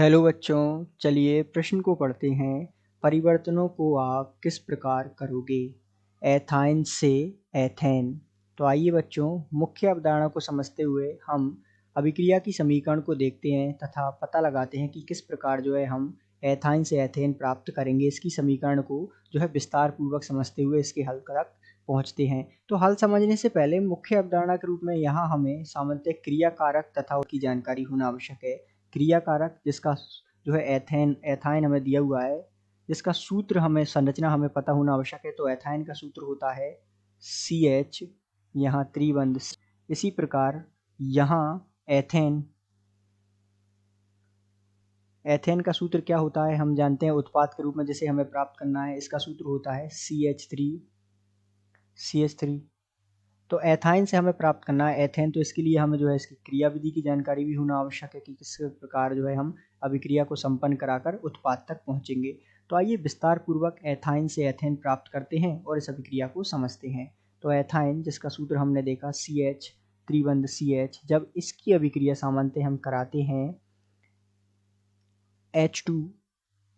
Hello बच्चों, चलिए प्रश्न को पढ़ते हैं। परिवर्तनों को आप किस प्रकार करोगे? एथाइन से एथेन। तो आइए बच्चों, मुख्य अवधारणा को समझते हुए हम अभिक्रिया की समीकरण को देखते हैं तथा पता लगाते हैं कि किस प्रकार हम एथाइन से एथेन प्राप्त करेंगे। इसकी समीकरण को विस्तार पूर्वक समझते हुए इसके हल तक पहुंचते हैं। तो हल समझने से पहले मुख्य अवधारणा के रूप में यहाँ हमें सामान्यतः क्रिया कारक तथा उसकी जानकारी होना आवश्यक है। क्रिया कारक जिसका एथाइन हमें दिया हुआ है, जिसका सूत्र हमें संरचना हमें पता होना आवश्यक है। तो एथाइन का सूत्र होता है CH, यहाँ त्रिबंध। इसी प्रकार यहाँ एथेन का सूत्र क्या होता है हम जानते हैं। उत्पाद के रूप में जिसे हमें प्राप्त करना है, इसका सूत्र होता है CH3। तो एथाइन से हमें प्राप्त करना है एथेन, तो इसके लिए हमें इसकी क्रिया विधि की जानकारी भी होना आवश्यक है कि किस प्रकार हम अभिक्रिया को संपन्न कराकर उत्पाद तक पहुंचेंगे। तो आइए विस्तार पूर्वक एथाइन से एथेन प्राप्त करते हैं और इस अभिक्रिया को समझते हैं। तो एथाइन जिसका सूत्र हमने देखा CH, त्रिबंध CH, जब इसकी अभिक्रिया सामान्यतः हम कराते हैं H2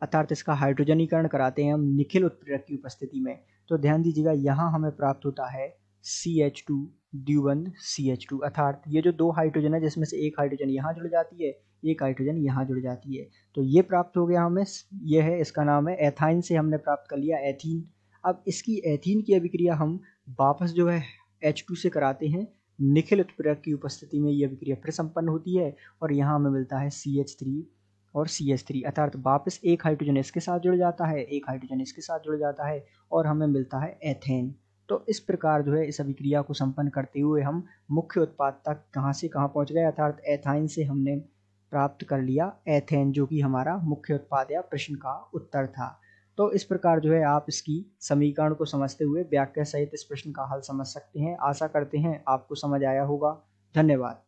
अर्थात इसका हाइड्रोजनीकरण कराते हैं हम निखिल उत्प्रेरक की उपस्थिति में। तो ध्यान दीजिएगा, यहाँ हमें प्राप्त होता है CH2 द्विबंध CH2, अर्थात ये जो दो हाइड्रोजन है जिसमें से एक हाइड्रोजन यहाँ जुड़ जाती है, एक हाइड्रोजन यहाँ जुड़ जाती है। तो ये प्राप्त हो गया हमें, ये है, इसका नाम है एथाइन से हमने प्राप्त कर लिया एथीन। अब इसकी एथीन की अभिक्रिया हम वापस H2 से कराते हैं निखिल उत्प्रेरक की उपस्थिति में। ये अभिक्रिया फिर संपन्न होती है और यहाँ हमें मिलता है CH3 और CH3, अर्थात वापस एक हाइड्रोजन इसके साथ जुड़ जाता है, एक हाइड्रोजन इसके साथ जुड़ जाता है और हमें मिलता है एथेन। तो इस प्रकार इस अभिक्रिया को संपन्न करते हुए हम मुख्य उत्पाद तक कहाँ से कहाँ पहुँच गए, अर्थात एथाइन से हमने प्राप्त कर लिया एथेन, जो कि हमारा मुख्य उत्पाद या प्रश्न का उत्तर था। तो इस प्रकार आप इसकी समीकरण को समझते हुए व्याख्या सहित इस प्रश्न का हल समझ सकते हैं। आशा करते हैं आपको समझ आया होगा। धन्यवाद।